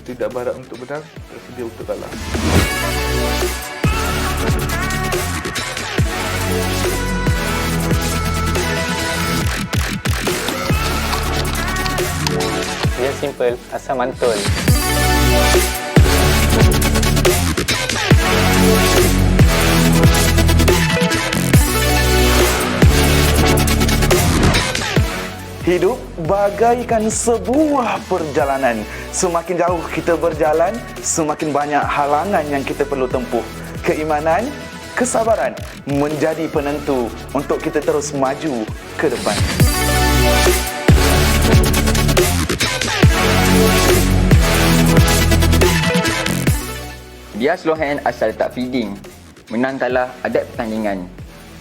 tidak berharap untuk menang, bersedia untuk kalah. Dia simple, asal mantul. Hidup bagaikan sebuah perjalanan. Semakin jauh kita berjalan, semakin banyak halangan yang kita perlu tempuh. Keimanan, kesabaran menjadi penentu untuk kita terus maju ke depan. Dia slow hand asal tak feeding. Menang kalah adat pertandingan.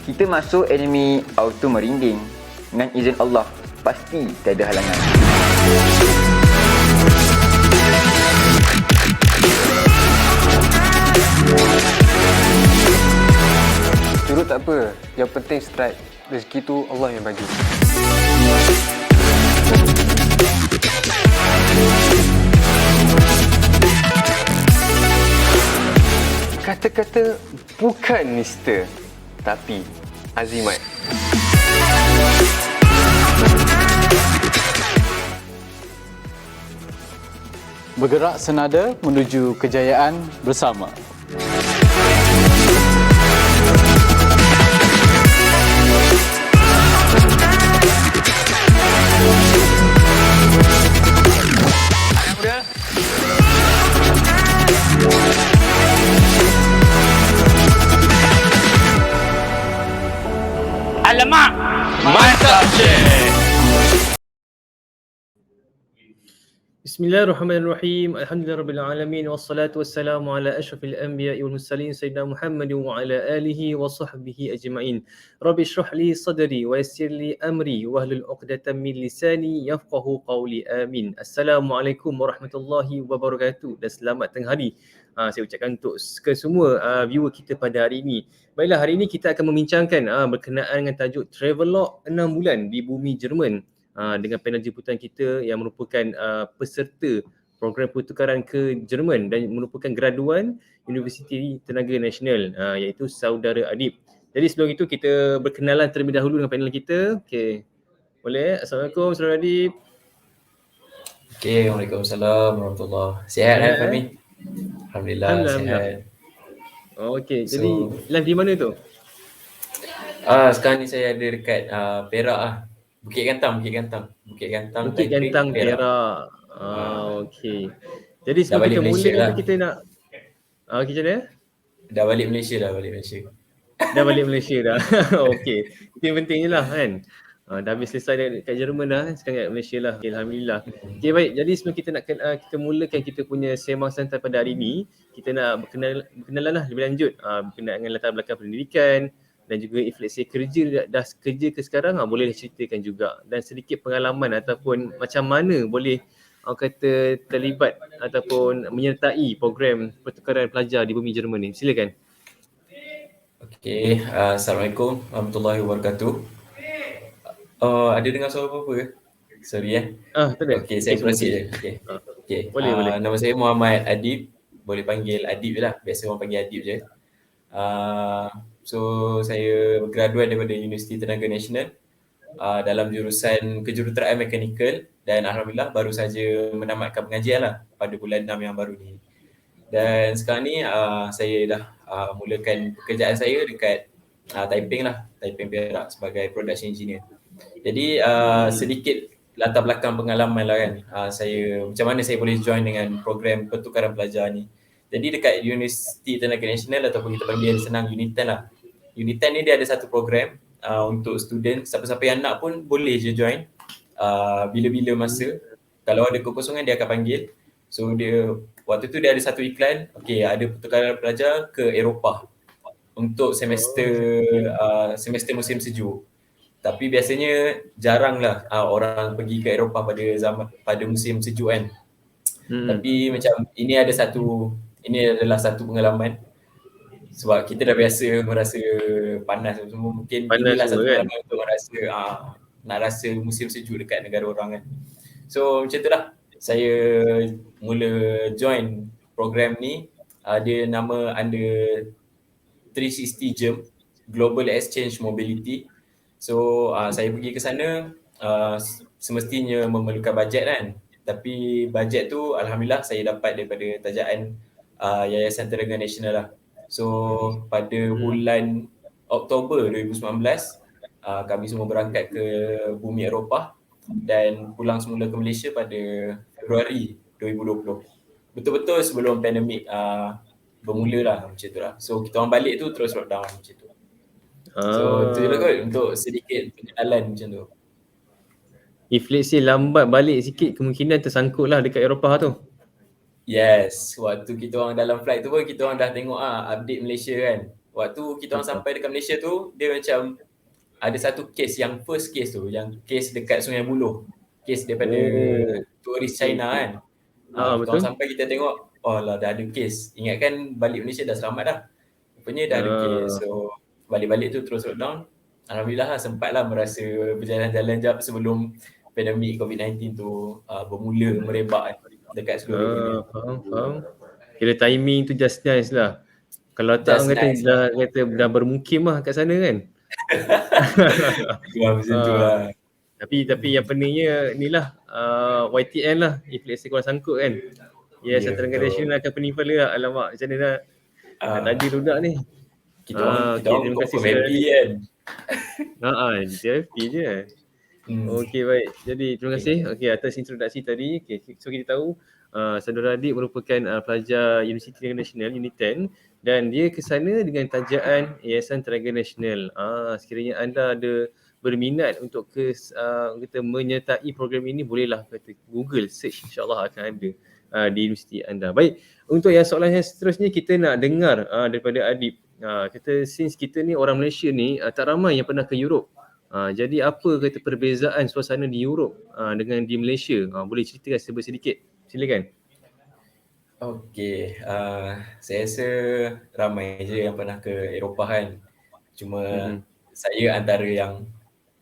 Kita masuk enemy auto merinding. Dengan izin Allah, pasti tiada halangan. Curut tak apa, yang penting strike. Rezeki tu Allah yang bagi. Kata-kata bukan mister, tapi azimat. Bergerak senada menuju kejayaan bersama. Alamak, mantap Syekh. Bismillahirrahmanirrahim. Alhamdulillahirabbil wassalatu wassalamu ala asyrafil anbiya'i wal mursalin sayyidina Muhammadin wa ala alihi wa sahbihi ajma'in. Rabbi shrah li sadri wa yassir li amri wahlul 'uqdatam min lisani yafqahu qawli. Amin. Assalamualaikum warahmatullahi wabarakatuh dan selamat tengah hari. Saya ucapkan untuk kesemua viewer kita pada hari ini. Baiklah, hari ini kita akan membincangkan berkenaan dengan tajuk Travelog 6 bulan di bumi Jerman. Dengan panel jemputan kita yang merupakan peserta program pertukaran ke Jerman dan merupakan graduan Universiti Tenaga Nasional iaitu Saudara Adib. Jadi sebelum itu kita berkenalan terlebih dahulu dengan panel kita. Okey. Boleh? Assalamualaikum Saudara Adib. Okey, Waalaikumsalam warahmatullahi. Sihat kan Fahmi? Alhamdulillah sihat. Okey, jadi live di mana tu? Sekarang ni saya ada dekat Perak ah. Bukit Gantang, Perak. Okey. Jadi sebelum kita mula lah. Kita nak okey macam mana? Dah balik Malaysia. Dah balik Malaysia dah. Okey. Itu yang pentingnya lah kan. Dah habis selesai dekat Jerman dah, sekarang kat Malaysia lah. Okay, Alhamdulillah. Okey, baik. Jadi sebelum kita nak kita mulakan kita punya sembang santai pada hari ini, kita nak berkenalan lah lebih lanjut berkenaan dengan latar belakang pendidikan dan juga if let's say dah kerja ke sekarang, boleh ceritakan juga, dan sedikit pengalaman ataupun macam mana boleh kata terlibat ataupun menyertai program pertukaran pelajar di bumi Jerman ni. Silakan. Okey, Assalamualaikum warahmatullahi wabarakatuh. Ada dengar suara apa-apa ke? Sorry tak ada. Okey, saya proceed je. Okey. Boleh. Nama saya Muhammad Adib. Boleh panggil Adib je lah. Biasa orang panggil Adib je. So saya graduate daripada Universiti Tenaga Nasional dalam jurusan kejuruteraan mekanikal, dan alhamdulillah baru saja menamatkan pengajian lah pada bulan 6 yang baru ni. Dan sekarang ni saya dah mulakan pekerjaan saya dekat Taiping Perak sebagai production engineer. Jadi sedikit latar belakang pengalaman lah kan, saya macam mana saya boleh join dengan program pertukaran pelajar ni. Jadi dekat Universiti Tenaga Nasional ataupun kita panggil senang UNITEN lah. UNITEN ni dia ada satu program untuk student, siapa-siapa yang nak pun boleh je join bila-bila masa. Kalau ada kekosongan dia akan panggil. So dia waktu tu dia ada satu iklan, okey ada pertukaran pelajar ke Eropah untuk semester musim sejuk. Tapi biasanya jarang lah orang pergi ke Eropah pada musim sejuk kan. Tapi macam ini adalah satu pengalaman, sebab kita dah biasa merasa panas semua, mungkin inilah satu pengalaman untuk merasa nak rasa musim sejuk dekat negara orang kan. So macam tu lah, saya mula join program ni, dia nama under 360 JEM, Global Exchange Mobility. So saya pergi ke sana, semestinya memerlukan bajet kan. Tapi bajet tu alhamdulillah saya dapat daripada tajaan Yayasan Tenaga Nasional lah. So pada bulan Oktober 2019, kami semua berangkat ke bumi Eropah dan pulang semula ke Malaysia pada Februari 2020. Betul-betul sebelum pandemik bermula lah macam tu lah. So kita orang balik tu terus lockdown macam tu. So tu je lah kot untuk sedikit pengenalan macam tu. If let's say lambat balik sikit, kemungkinan tersangkut lah dekat Eropah tu. Yes, waktu kita orang dalam flight tu pun kita orang dah tengok update Malaysia kan. Waktu kita orang sampai dekat Malaysia tu, dia macam ada satu kes, yang first case tu, yang kes dekat Sungai Buloh. Kes daripada turis China kan. Kita betul. orang sampai kita tengok, oh lah dah ada kes. Ingatkan balik Malaysia dah selamat dah. Rupanya dah ada kes. So balik-balik tu terus lockdown. Alhamdulillah lah, sempatlah merasa berjalan-jalan jap sebelum pandemik COVID-19 tu bermula merebak dekat seluruh dunia. Faham. Kira timing tu just nice lah. Kalau tak Just orang nice kata dah bermukim lah kat sana kan. Macam tu lah. Tapi yang pentingnya ni lah YTN lah. If let's say korang sangkut kan. Yayasan Tenaga Nasional akan penimbala lah. Alamak, macam mana nak tadi budak ni. Kita orang terima kasih confirm happy kan. Dia happy je. Okey, baik. Jadi terima kasih atas introduksi tadi. So kita tahu Saudara Adik merupakan pelajar Universiti Tenaga Nasional Unit 10 dan dia ke sana dengan tajaan Yayasan Tenaga Nasional. Sekiranya anda ada berminat untuk kita menyertai program ini, bolehlah kata Google search, insya-Allah akan ada di universiti anda. Baik, untuk yang soalan yang seterusnya kita nak dengar daripada Adib. Kata since kita ni orang Malaysia ni tak ramai yang pernah ke Europe. Jadi apa kata perbezaan suasana di Europe dengan di Malaysia? Boleh ceritakan sedikit? Silakan. Okey, saya rasa ramai je yang pernah ke Eropah kan. Cuma saya antara yang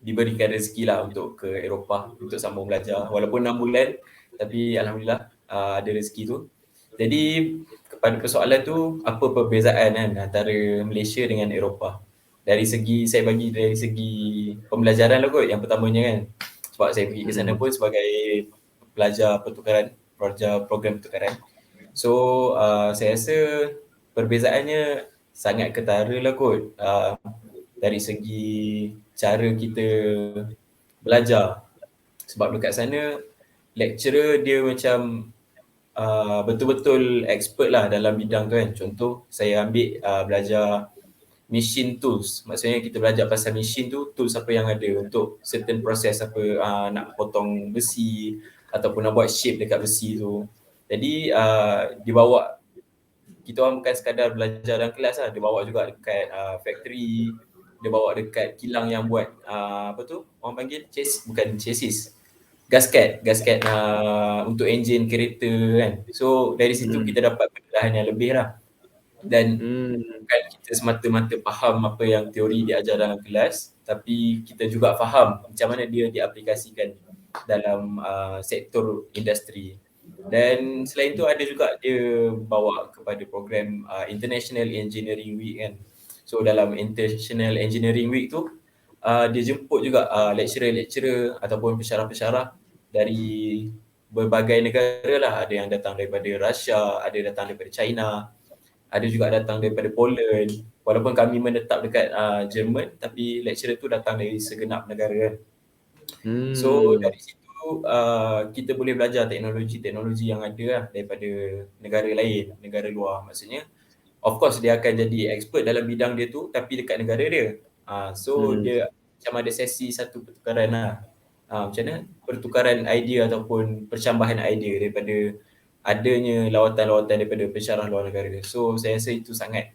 diberikan rezeki lah untuk ke Eropah untuk sambung belajar. Walaupun 6 bulan, tapi alhamdulillah ada rezeki tu. Jadi kepada persoalan tu, apa perbezaan kan antara Malaysia dengan Eropah? Dari segi, saya bagi dari segi pembelajaran lah kot yang pertamanya kan. Sebab saya pergi ke sana pun sebagai pelajar program pertukaran. So saya rasa perbezaannya sangat ketara lah kot. Dari segi cara kita belajar. Sebab dekat sana lecturer dia macam betul-betul expert lah dalam bidang tu kan. Contoh saya ambil belajar machine tools. Maksudnya kita belajar pasal machine tu, tools apa yang ada untuk certain proses apa, nak potong besi ataupun nak buat shape dekat besi tu. Jadi dibawa, kita orang bukan sekadar belajar dalam kelas lah, dia bawa juga dekat factory, dia bawa dekat kilang yang buat apa tu orang panggil chassis, gasket untuk enjin kereta kan. So dari situ kita dapat pendalaman yang lebih lah. Dan bukan kita semata-mata faham apa yang teori diajar dalam kelas, tapi kita juga faham macam mana dia diaplikasikan dalam sektor industri. Dan selain tu ada juga dia bawa kepada program International Engineering Week kan. So dalam International Engineering Week tu dia jemput juga lecturer ataupun pensyarah-pensyarah dari berbagai negara lah. Ada yang datang daripada Russia, ada datang daripada China, ada juga datang daripada Poland. Walaupun kami menetap dekat Jerman, tapi lecturer tu datang dari segenap negara. So dari situ kita boleh belajar teknologi yang ada lah daripada negara lain, negara luar. Maksudnya of course dia akan jadi expert dalam bidang dia tu, tapi dekat negara dia. So dia macam ada sesi satu pertukaran lah. Macam mana? Pertukaran idea ataupun percambahan idea daripada adanya lawatan-lawatan daripada pensyarah luar negara. So saya rasa itu sangat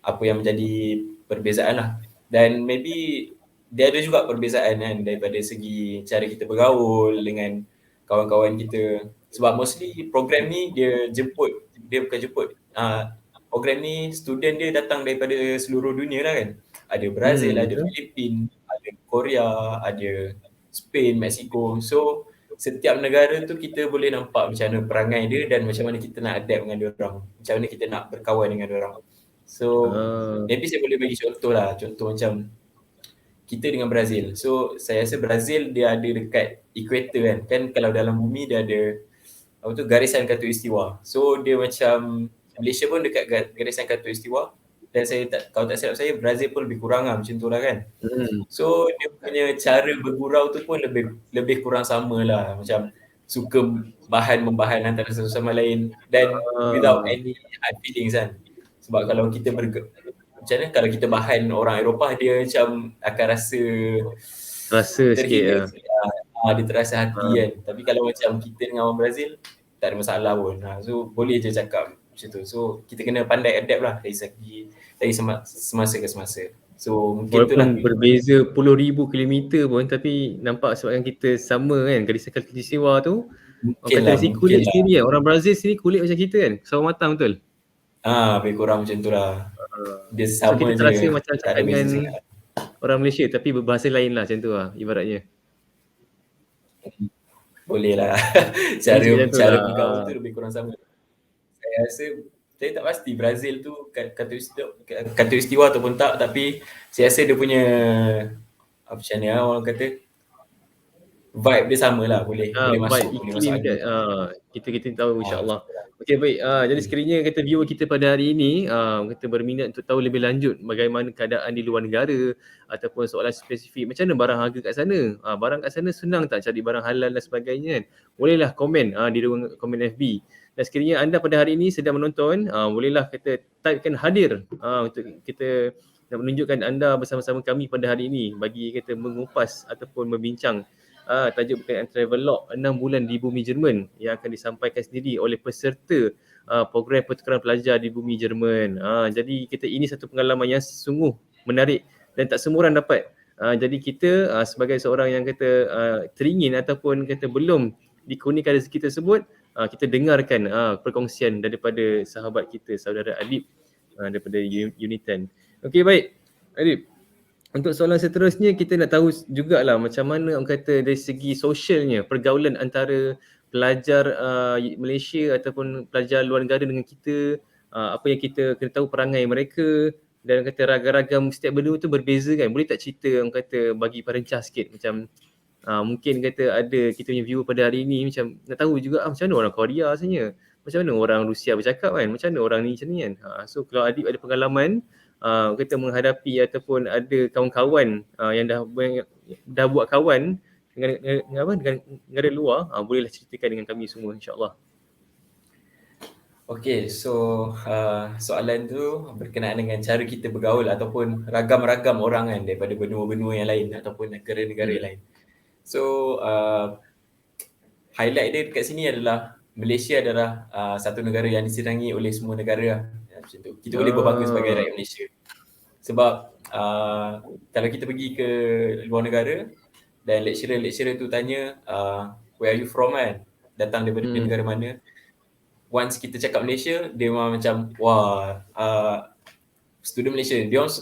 apa yang menjadi perbezaan lah. Dan maybe dia ada juga perbezaan kan daripada segi cara kita bergaul dengan kawan-kawan kita. Sebab mostly program ni dia bukan jemput. Program ni student dia datang daripada seluruh dunia lah kan. Ada Brazil, ada Filipina, ada Korea, ada Spain, Mexico. So setiap negara tu kita boleh nampak macam mana perangai dia dan macam mana kita nak adapt dengan diorang. Macam mana kita nak berkawan dengan diorang. So, maybe saya boleh bagi contoh lah. Contoh macam kita dengan Brazil. So, saya rasa Brazil dia ada dekat equator kan. Kan kalau dalam bumi dia ada apa tu, garisan khatulistiwa. So, dia macam Malaysia pun dekat garisan khatulistiwa. Dan saya kalau tak silap saya, Brazil pun lebih kurang lah macam tu lah kan. So dia punya cara bergurau tu pun lebih kurang sama lah. Macam suka membahan antara satu sama lain dan without any hard feelings kan. Sebab kalau kita macam mana kalau kita bahan orang Eropah, dia macam akan rasa sikit dia terasa hati kan. Tapi kalau macam kita dengan orang Brazil, tak ada masalah pun. So boleh je cakap macam tu. So kita kena pandai adapt lah dari semasa ke semasa. So mungkin tu lah. Walaupun berbeza puluh ribu kilometer pun, tapi nampak sebabkan kita sama kan, garisan khatulistiwa tu. Orang kata dari kulit sendiri kan, orang Brazil sendiri kulit macam kita kan, sawo matang betul? Lebih kurang macam tu lah. Dia sama so, kita terasa macam cakap dengan orang Malaysia tapi berbahasa lain lah macam tu lah ibaratnya. Boleh lah. cara bergaul tu lebih kurang sama. Saya rasa, saya tak pasti Brazil tu khatulistiwa ataupun tak, tapi saya rasa dia punya macam ni orang kata vibe dia sama lah, boleh masuk. Kita tahu insyaAllah. Okey, baik. Jadi sekiranya kata viewer kita pada hari ini kita berminat untuk tahu lebih lanjut bagaimana keadaan di luar negara ataupun soalan spesifik macam mana barang harga kat sana. Barang kat sana senang tak cari barang halal dan sebagainya kan. Bolehlah komen di ruang komen FB. Dan sekiranya anda pada hari ini sedang menonton, bolehlah kita typekan hadir untuk kita nak menunjukkan anda bersama-sama kami pada hari ini bagi kita mengupas ataupun membincang tajuk berkenaan Travelog 6 bulan di bumi Jerman yang akan disampaikan sendiri oleh peserta program pertukaran pelajar di bumi Jerman. Jadi ini satu pengalaman yang sungguh menarik dan tak semua orang dapat. Jadi kita sebagai seorang yang kata teringin ataupun kata belum dikurniakan rezeki tersebut, kita dengarkan perkongsian daripada sahabat kita, saudara Adib daripada Unit 10. Okey, baik. Adib, untuk soalan seterusnya kita nak tahu jugalah macam mana orang kata dari segi sosialnya pergaulan antara pelajar Malaysia ataupun pelajar luar negara dengan kita, apa yang kita kena tahu perangai mereka dan kata ragam-ragam setiap benda tu berbeza kan. Boleh tak cerita orang kata bagi perencah sikit macam mungkin kata ada kita punya viewer pada hari ni macam nak tahu juga macam mana orang Korea sebenarnya, macam mana orang Rusia bercakap kan, macam mana orang ni macam ni kan. So kalau Adib ada pengalaman kita menghadapi ataupun ada kawan-kawan yang dah buat kawan dengan negara luar, bolehlah ceritakan dengan kami semua insya-Allah. Okay, so soalan tu berkenaan dengan cara kita bergaul ataupun ragam-ragam orang kan daripada benua-benua yang lain ataupun negara-negara lain. So highlight dia dekat sini adalah Malaysia adalah satu negara yang diserangi oleh semua negara lah. Macam tu. Kita boleh berbangga sebagai rakyat Malaysia. Sebab kalau kita pergi ke luar negara dan lecturer tu tanya where are you from kan, datang daripada negara mana, once kita cakap Malaysia, dia memang macam wah, student Malaysia. Dia orang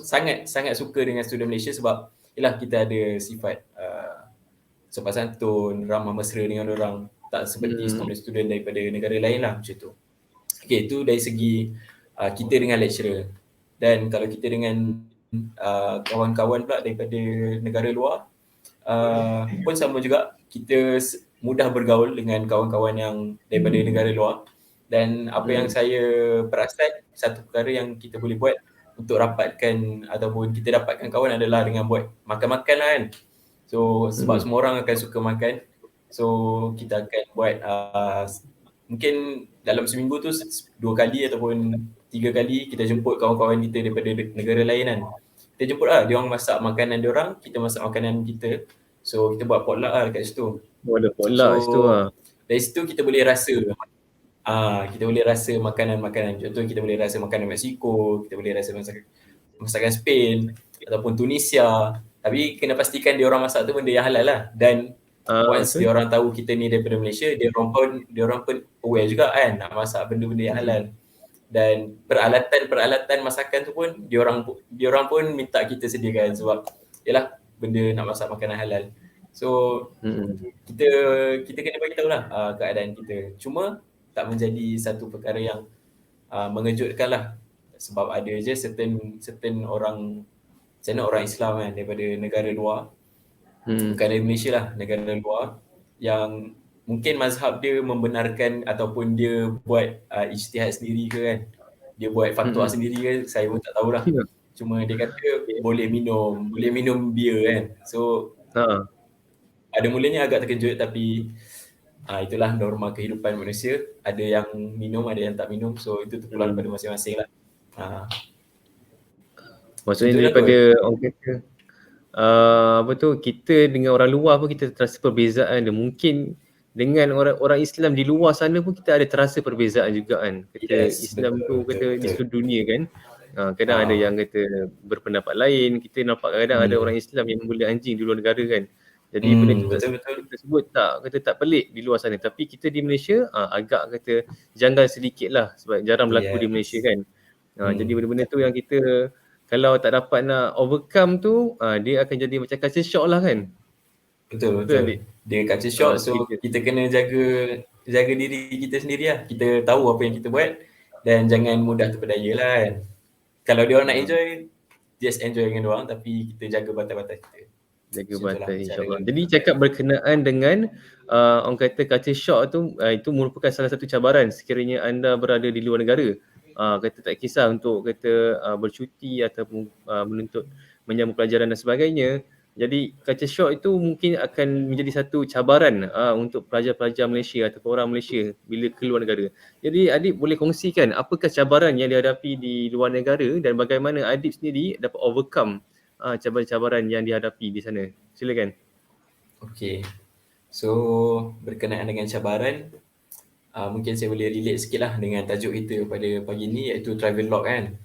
sangat suka dengan student Malaysia sebab yalah kita ada sifat sopan santun, ramah mesra dengan orang, tak seperti student daripada negara lain lah macam tu. Okay, itu dari segi kita dengan lecturer. Dan kalau kita dengan kawan-kawan pula daripada negara luar, pun sama juga, kita mudah bergaul dengan kawan-kawan yang daripada negara luar. Dan apa yang saya perasan, satu perkara yang kita boleh buat untuk rapatkan ataupun kita dapatkan kawan adalah dengan buat makan-makan lah kan. So sebab semua orang akan suka makan, so kita akan buat mungkin dalam seminggu tu 2 kali ataupun 3 kali kita jemput kawan-kawan kita daripada negara lain kan. Kita jemput lah, dia orang masak makanan dia orang, kita masak makanan kita. So kita buat potluck lah dekat situ. Ada potluck situ lah. Dari situ kita boleh rasa kita boleh rasa makanan-makanan. Contoh kita boleh rasa makanan Mexico, kita boleh rasa masakan Spain ataupun Tunisia. Tapi kena pastikan dia orang masak tu benda yang halal lah. Dan once dia orang tahu kita ni daripada Malaysia, dia orang pun aware juga kan nak masak benda-benda yang halal. Dan peralatan masakan tu pun dia orang pun minta kita sediakan sebab yalah benda nak masak makanan halal. So kita kita kena bagi tahu lah keadaan kita. Cuma tak menjadi satu perkara yang mengejutkan lah. Sebab ada je certain orang, macam mana orang Islam kan daripada negara luar, bukan dari Malaysia lah, negara luar, yang mungkin mazhab dia membenarkan ataupun dia buat ijtihad sendiri ke kan, dia buat fatwa sendiri ke, saya pun tak tahulah. Cuma dia kata boleh minum bir kan. So pada mulanya agak terkejut, tapi itulah norma kehidupan manusia. Ada yang minum, ada yang tak minum. So itu terpulang pada masing-masing lah. Maksudnya Itulah daripada orang kata apa tu, kita dengan orang luar pun kita terasa perbezaan dia. Mungkin dengan orang Islam di luar sana pun kita ada terasa perbezaan juga kan. Kata Islam tu kata di seluruh dunia kan. Kadang ada yang kata berpendapat lain. Kita nampak kadang ada orang Islam yang membeli anjing di luar negara kan. Jadi benda tu tersebut tak pelik di luar sana. Tapi kita di Malaysia agak kata janggal sedikit lah sebab jarang berlaku di Malaysia kan. Jadi benda-benda tu yang kita kalau tak dapat nak overcome tu, dia akan jadi macam culture shock lah kan. Betul. Dia culture shock, so kita kena jaga diri kita sendiri lah. Kita tahu apa yang kita buat dan jangan mudah terpedaya lah kan. Kalau dia orang nak enjoy, just enjoy dengan dia orang, tapi kita jaga batas-batas kita. Jaga batas, insyaAllah. Jadi cakap berkenaan dengan orang kata culture shock tu, itu merupakan salah satu cabaran sekiranya anda berada di luar negara. Kata tak kisah untuk kata bercuti ataupun menyambung pelajaran dan sebagainya. Jadi culture shock itu mungkin akan menjadi satu cabaran untuk pelajar-pelajar Malaysia ataupun orang Malaysia bila keluar negara. Jadi Adib boleh kongsikan apakah cabaran yang dihadapi di luar negara dan bagaimana Adib sendiri dapat overcome cabaran-cabaran yang dihadapi di sana. Silakan. Okay. So berkenaan dengan cabaran, mungkin saya boleh relate sikit lah dengan tajuk kita pada pagi ni, iaitu travel log kan.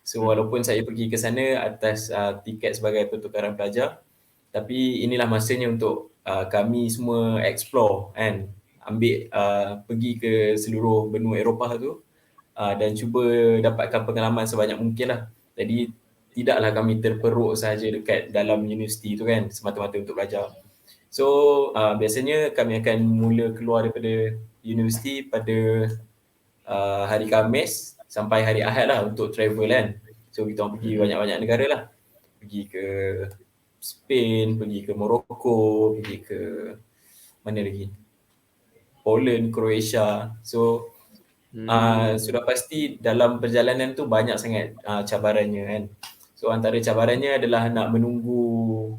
So walaupun saya pergi ke sana atas tiket sebagai pertukaran pelajar, tapi inilah masanya untuk kami semua explore kan, ambil pergi ke seluruh benua Eropah tu dan cuba dapatkan pengalaman sebanyak mungkin lah. Jadi tidaklah kami terperuk sahaja dekat dalam universiti tu kan, semata-mata untuk belajar. So biasanya kami akan mula keluar daripada universiti pada hari Khamis sampai hari Ahad lah untuk travel kan. So kita orang pergi banyak-banyak negara lah. Pergi ke Spain, pergi ke Morocco, pergi ke mana lagi? Poland, Croatia. So sudah pasti dalam perjalanan tu banyak sangat cabarannya kan. So antara cabarannya adalah nak menunggu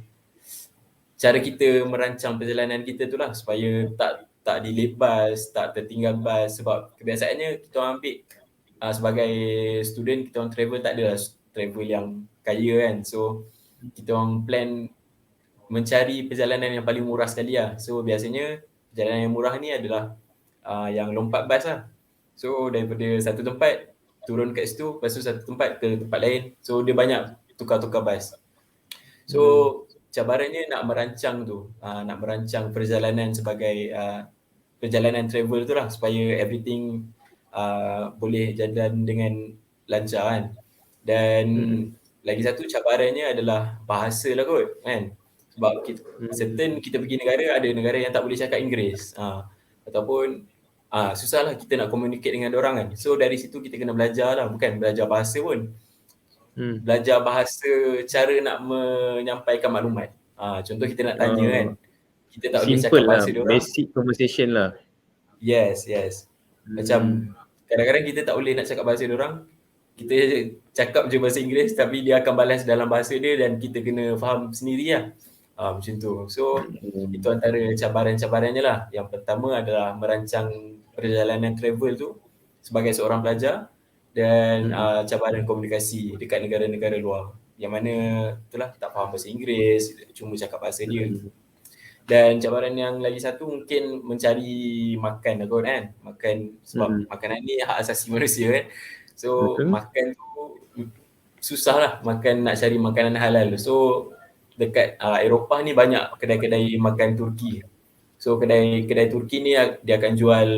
cara kita merancang perjalanan kita tu lah supaya tak delay bus, tak tertinggal bus. Sebab kebiasaannya kita orang ambil sebagai student, kita orang travel tak ada travel yang kaya kan. So kita orang plan mencari perjalanan yang paling murah sekali lah. So biasanya perjalanan yang murah ni adalah yang lompat bas lah. So daripada satu tempat turun kat situ, lepas tu satu tempat ke tempat lain. So dia banyak tukar-tukar bas. So cabarannya nak merancang tu, nak merancang perjalanan sebagai perjalanan travel tu lah supaya everything boleh jalan dengan lancar kan. Dan lagi satu cabarannya adalah bahasa lah kot kan. Sebab kita pergi negara, ada negara yang tak boleh cakap Inggeris ataupun susah lah kita nak communicate dengan orang kan. So dari situ kita kena belajar lah, bukan belajar bahasa pun, belajar bahasa, cara nak menyampaikan maklumat. Contoh kita nak tanya kan, kita tak boleh cakap bahasa dia orang. Basic conversation lah. Yes. Macam kadang-kadang kita tak boleh nak cakap bahasa dia orang, kita cakap je bahasa Inggeris tapi dia akan balas dalam bahasa dia dan kita kena faham sendiri lah. Macam tu. So itu antara cabaran-cabarannya lah. Yang pertama adalah merancang perjalanan travel tu sebagai seorang pelajar, dan cabaran komunikasi dekat negara-negara luar yang mana itulah tak faham bahasa Inggeris, cuma cakap bahasa dia. Dan cabaran yang lagi satu mungkin mencari makan kot kan. Makan, sebab makanan ni hak asasi manusia kan. So makan tu susah lah, nak cari makanan halal. So dekat Eropah ni banyak kedai-kedai makan Turki. So kedai Turki ni dia akan jual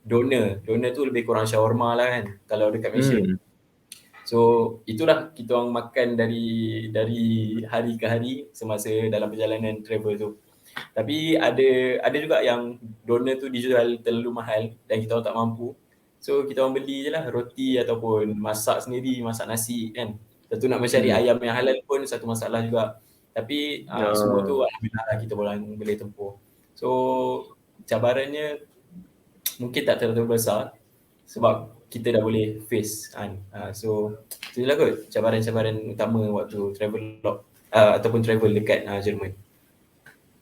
doner. Doner tu lebih kurang shawarma lah kan kalau dekat Malaysia. So itulah kita orang makan dari hari ke hari semasa dalam perjalanan travel tu. Tapi ada juga yang doner tu dijual terlalu mahal dan kita orang tak mampu. So kita orang beli je lah roti ataupun masak sendiri, masak nasi kan. Tentu nak mencari ayam yang halal pun satu masalah juga. Tapi semua tu alhamdulillah lah kita boleh tempuh. So cabarannya mungkin tak terlalu besar sebab kita dah boleh face kan. So itulah kot cabaran-cabaran utama waktu travel ataupun travel dekat Jerman.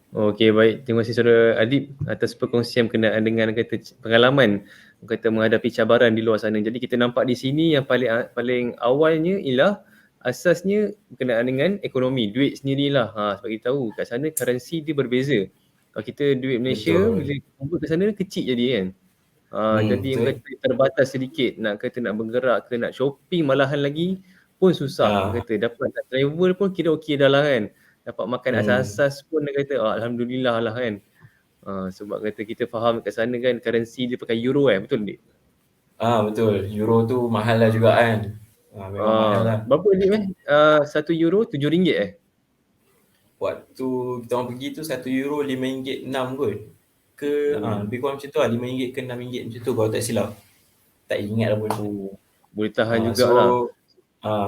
Okey, baik. Terima kasih Saudara Adib atas perkongsian berkenaan dengan pengalaman menghadapi cabaran di luar sana. Jadi kita nampak di sini yang paling awalnya ialah asasnya berkenaan dengan ekonomi, duit sendirilah. Sebab kita tahu kat sana currency dia berbeza. Kalau kita duit Malaysia bila convert ke sana kecil jadi kan. Jadi yang kata terbatas sedikit, nak bergerak ke nak shopping malahan lagi pun susah. Kata dapat nak travel pun kira okey dah lah kan. Dapat makan asas-asas pun dia kata alhamdulillah lah kan. Sebab kata kita faham kat sana kan currency dia pakai euro betul tak? Betul. Euro tu mahal lah juga kan. Memang mahal lah. Berapa Adib €1 RM7 Waktu kita orang pergi tu €1 RM5.6 kot. Lebih kurang macam tu lah, RM5 ke RM6 macam tu kalau tak silap. Tak ingat lah pun. Boleh tahan jugalah.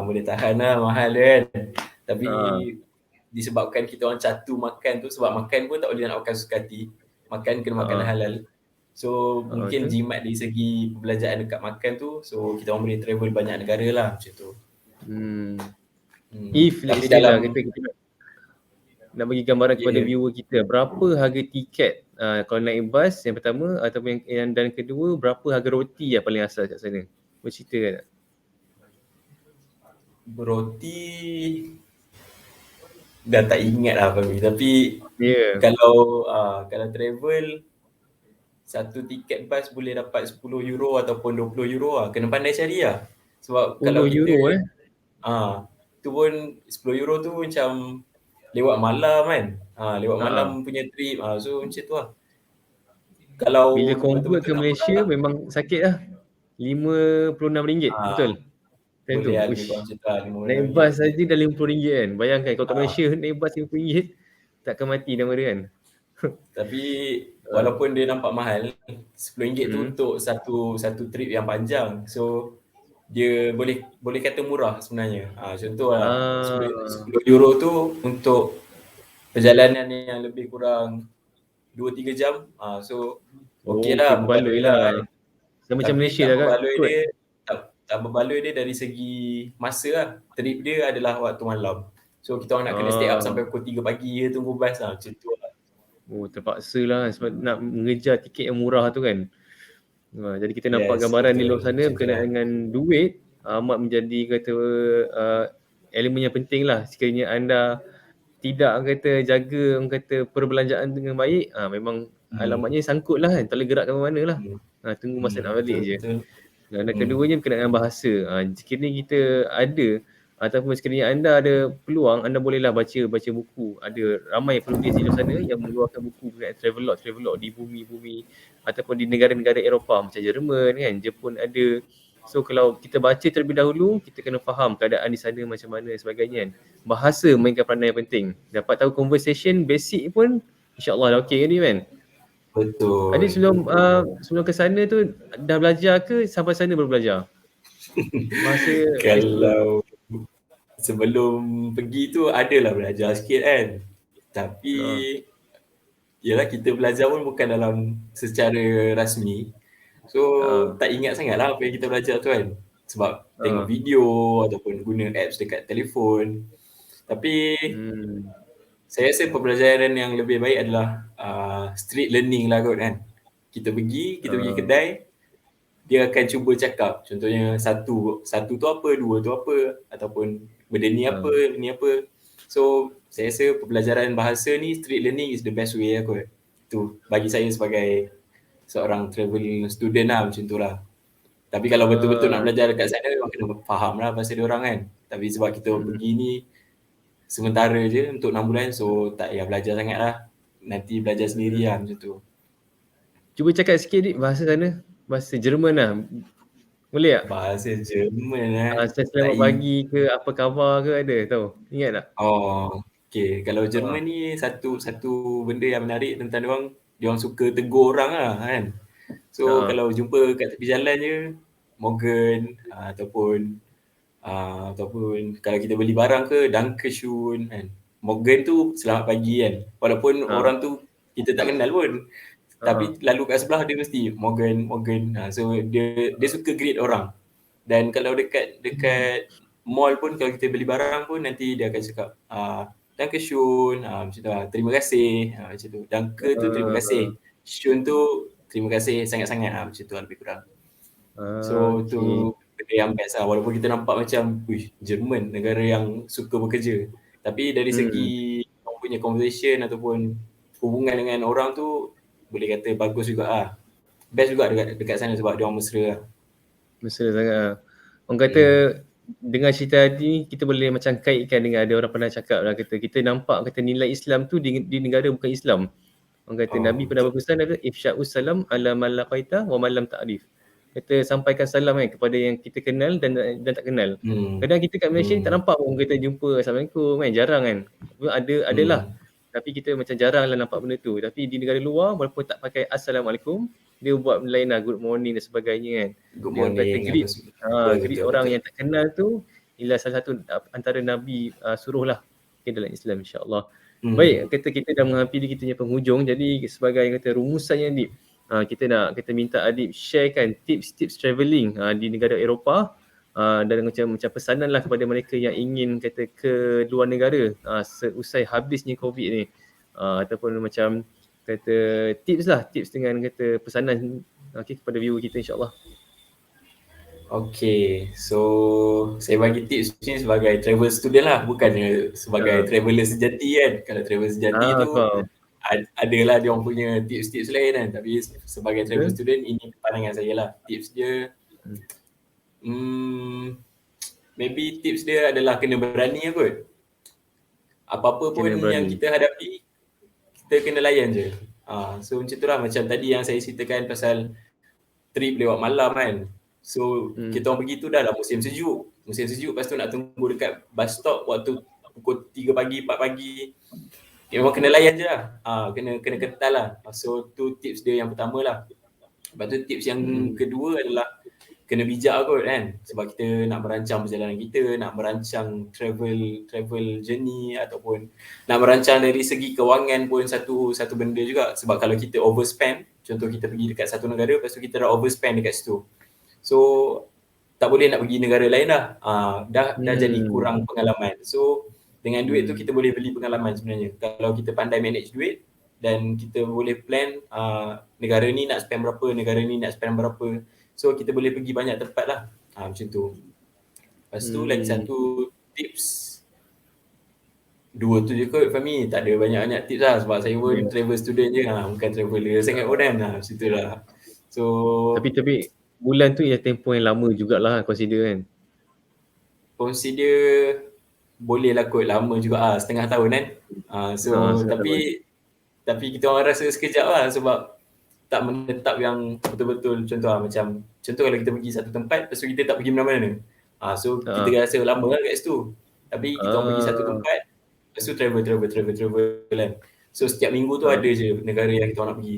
Boleh tahan lah, mahal kan. Tapi disebabkan kita orang catu makan tu, sebab makan pun tak boleh nak makan suka hati. Makan kena makan halal. So mungkin jimat dari segi perbelanjaan dekat makan tu, so kita orang boleh travel banyak negara lah macam tu. If let's say lah kita nak bagi gambaran kepada viewer kita, berapa harga tiket kalau naik bas yang pertama ataupun yang dan kedua, berapa harga roti yang paling asas kat sana? Boleh cerita tak? Roti dah tak ingat lah Fahmi. Tapi kalau travel satu tiket bas boleh dapat €10 ataupun €20 lah. Kena pandai cari lah. Sebab kalau kita tu pun €10 tu macam lewat malam kan. Lewat malam punya trip. So macam tu lah. Kalau bila convert ke Malaysia memang sakit lah. RM56 betul? Boleh lah lebih kurang macam tu lah. Naik bas saja dah RM50 kan. Bayangkan kalau kat Malaysia naik bas RM50 takkan mati nama dia kan. Tapi walaupun dia nampak mahal, RM10 tu untuk satu trip yang panjang. So dia boleh kata murah sebenarnya. Contoh lah €10 tu untuk perjalanan yang lebih kurang 2-3 jam. So okey lah, berbaloi lah. Macam Malaysia lah kan. Tak berbaloi dia dari segi masa lah. Trip dia adalah waktu malam. So kita orang nak kena stay up sampai pukul 3 pagi je tunggu bas lah. Macam tu lah. Terpaksa lah sebab nak mengejar tiket yang murah tu kan. Jadi kita nampak gambaran di luar sana berkenaan dengan duit amat menjadi elemen yang penting lah. Sekiranya anda tidak jaga perbelanjaan dengan baik, memang alamatnya sangkut lah kan. Tak boleh gerak ke mana lah. Tunggu masa nak balik je. Dan keduanya berkenaan dengan bahasa. Sekiranya kita ada ataupun sekiranya anda ada peluang, anda bolehlah baca buku. Ada ramai penulis di luar sana yang mengeluarkan buku berkenaan travelog di bumi-bumi ataupun di negara-negara Eropah macam Jerman kan, Jepun ada. So kalau kita baca terlebih dahulu, kita kena faham keadaan di sana macam mana sebagainya kan. Bahasa mainkan peranan yang penting. Dapat tahu conversation basic pun insya-Allah dah okey kan. Betul. Adik sebelum ke sana tu dah belajar ke sampai sana baru belajar? Kalau sebelum pergi tu adalah belajar sikit kan. Tapi yalah kita belajar pun bukan dalam secara rasmi. So tak ingat sangat lah apa yang kita belajar tu kan. Sebab tengok video ataupun guna apps dekat telefon. Tapi saya rasa pembelajaran yang lebih baik adalah street learning lah kot kan. Kita pergi kedai, dia akan cuba cakap. Contohnya satu tu apa, dua tu apa, ataupun benda ni apa. So saya rasa pembelajaran bahasa ni street learning is the best way lah kot. Tu bagi saya sebagai seorang travel student lah macam tu lah. Tapi kalau betul-betul nak belajar dekat sana, memang kena faham lah bahasa diorang kan. Tapi sebab kita pergi ni sementara je untuk 6 bulan, so tak payah belajar sangat lah. Nanti belajar sendiri lah macam tu. Cuba cakap sikit bahasa sana. Bahasa Jerman lah. Boleh tak? Bahasa Jerman lah. Selamat pagi ke apa khabar ke ada tahu? Ingat tak? Okay, kalau Jerman ni satu benda yang menarik tentang dia orang suka tegur orang lah kan. So kalau jumpa kat tepi jalan je, Morgen ataupun kalau kita beli barang ke Dankeschön kan. Morgen tu selamat pagi kan. Walaupun orang tu kita tak kenal pun. Tapi lalu kat sebelah dia mesti Morgen. So dia suka greet orang. Dan kalau dekat mall pun kalau kita beli barang pun nanti dia akan cakap Dankeschön, macam tu lah. Terima kasih, macam tu. Danke tu terima kasih. Schön tu terima kasih sangat-sangat, macam tu lah lebih kurang. So tu benda yang best lah. Walaupun kita nampak macam Jerman, negara yang suka bekerja. Tapi dari segi orang punya conversation ataupun hubungan dengan orang tu boleh kata bagus juga lah. Best juga dekat sana sebab dia orang mesra lah. Mesra sangat lah. Orang kata dengan cerita tadi kita boleh macam kaitkan dengan ada orang pernah cakap lah, kata kita nampak kata nilai Islam tu di negara bukan Islam. Orang kata Nabi pernah berpesan kata ifsya'us salam ala man laqaita wa man lam ta'rif. Kata sampaikan salam kan kepada yang kita kenal dan tak kenal. Kadang kita kat Malaysia ni tak nampak pun kita jumpa Assalamualaikum kan, jarang kan. Adalah. Tapi kita macam jarang lah nampak benda tu. Tapi di negara luar walaupun tak pakai Assalamualaikum, dia buat benda lain lah, good morning dan sebagainya kan. Good Dia morning. kata greet orang yang tak kenal tu ialah salah satu antara Nabi suruh lah dalam Islam, insyaAllah. Baik, kata kita dah menghampiri kita punya penghujung. Jadi sebagai kata rumusannya Adib, kita minta Adib sharekan tips-tips travelling di negara Eropah, dan macam pesanan lah kepada mereka yang ingin kata ke luar negara seusai habisnya COVID ni, ataupun macam kata tips dengan kata pesanan kepada viewer kita, insyaAllah. Okay, so saya bagi tips ni sebagai travel student lah, bukannya sebagai traveller sejati kan. Kalau travel sejati tu adalah dia orang punya tips-tips lain kan. Tapi sebagai travel student, ini pandangan saya lah. Tips dia, maybe tips dia adalah kena berani kot. Apa-apa pun yang kita hadapi, kita kena layan je. So macam tu lah, macam tadi yang saya ceritakan pasal trip lewat malam kan. So kita orang pergi tu dah lah musim sejuk. Lepas tu nak tunggu dekat bus stop waktu pukul 3 pagi, 4 pagi. Memang kena layan je lah. Kena kental lah. So tu tips dia yang pertama lah. Lepas tu tips yang kedua adalah kena bijak kot kan. Sebab kita nak merancang perjalanan kita, nak merancang travel journey ataupun nak merancang dari segi kewangan pun satu benda juga. Sebab kalau kita overspend, contoh kita pergi dekat satu negara, lepas tu kita dah overspend dekat situ. So tak boleh nak pergi negara lain dah. Dah jadi kurang pengalaman. So dengan duit tu kita boleh beli pengalaman sebenarnya. Kalau kita pandai manage duit dan kita boleh plan negara ni nak spend berapa, negara ni nak spend berapa. So kita boleh pergi banyak tempat lah. Macam tu. Lepas tu lagi satu tips. Dua tu je kot Fahmi. Tak ada banyak-banyak tips lah. Sebab saya pun travel student je. Bukan traveller sangat pun kan. Macam tu lah. So Tapi bulan tu ialah tempoh yang lama jugalah consider kan. Consider boleh lah kot, lama juga setengah tahun kan. Tapi kita orang rasa sekejap lah sebab tak menetap yang betul-betul. Contoh kalau kita pergi satu tempat, lepas tu kita tak pergi mana-mana. So kita rasa lama lah kat situ. Tapi kita orang pergi satu tempat, lepas tu travel kan. So setiap minggu tu ada je negara yang kita orang nak pergi,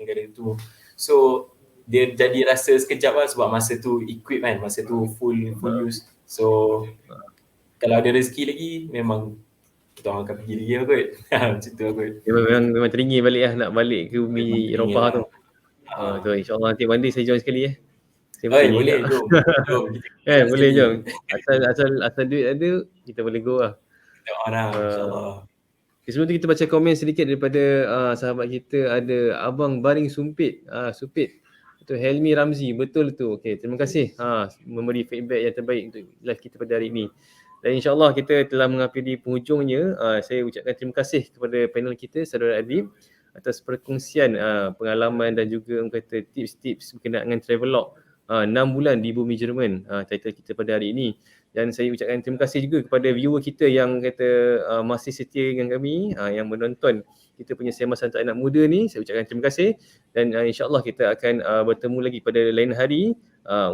negara tu. So dia jadi rasa sekejap lah sebab masa tu equip kan, masa tu full use. So kalau ada rezeki lagi memang kita orang akan pergi lagi lah kot. Macam tu lah kot. Memang teringin balik lah, nak balik ke bumi Eropah tu. Tu insyaAllah nanti one day saya join sekali boleh, jom. Boleh jom. Asal duit ada, kita boleh go lah. InsyaAllah. Sebelum tu kita baca komen sedikit daripada sahabat kita, ada Abang Baring Sumpit. Itu Helmi Ramzi, betul tu. Okay, terima kasih memberi feedback yang terbaik untuk live kita pada hari ini. Dan insyaAllah kita telah menghampiri penghujungnya. Saya ucapkan terima kasih kepada panel kita, Saudara Adib, atas perkongsian pengalaman dan juga kata tips-tips berkenaan dengan travelog 6 bulan di bumi Jerman, title kita pada hari ini. Dan saya ucapkan terima kasih juga kepada viewer kita yang kata masih setia dengan kami, yang menonton kita punya Sembang Santai Anak Muda ni. Saya ucapkan terima kasih dan insyaAllah kita akan bertemu lagi pada lain hari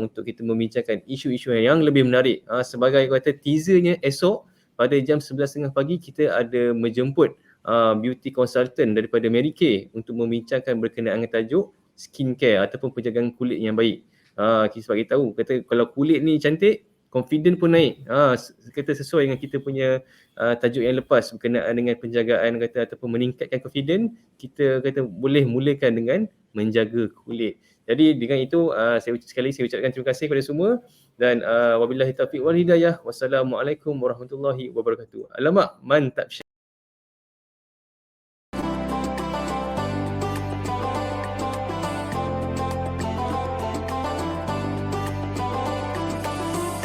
untuk kita membincangkan isu-isu yang lebih menarik. Sebagai kata teasernya, esok pada jam 11.30 pagi kita ada menjemput beauty consultant daripada Mary Kay untuk membincangkan berkenaan dengan tajuk skincare ataupun penjagaan kulit yang baik. Kita bagi tahu kata kalau kulit ni cantik, confident pun naik. Kata sesuai dengan kita punya tajuk yang lepas berkenaan dengan penjagaan kata ataupun meningkatkan confident, kita kata boleh mulakan dengan menjaga kulit. Jadi dengan itu saya ucapkan terima kasih kepada semua dan wabillahi taufiq wal hidayah. Wassalamualaikum warahmatullahi wabarakatuh. Alamak, mantap.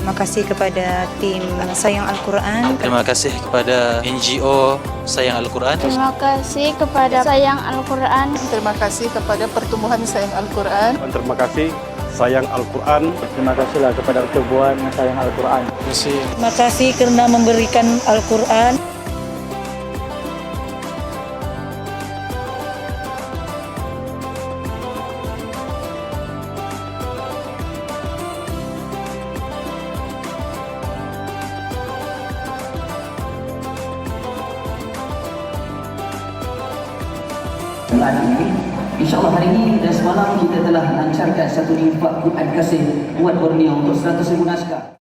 Terima kasih kepada tim Sayang Al-Quran. Terima kasih kepada NGO Sayang Al-Quran. Terima kasih kepada Sayang Al-Quran. Terima kasih kepada Pertumbuhan Sayang Al-Quran. Terima kasih Sayang Al-Quran. Terima kasihlah kepada Pertumbuhan Sayang Al-Quran. Terima kasih. Terima kasih kerana memberikan Al-Quran. InsyaAllah hari ini dan semalam kita telah lancarkan satu infak Quran kasih buat Borneo untuk 100,000 naskah.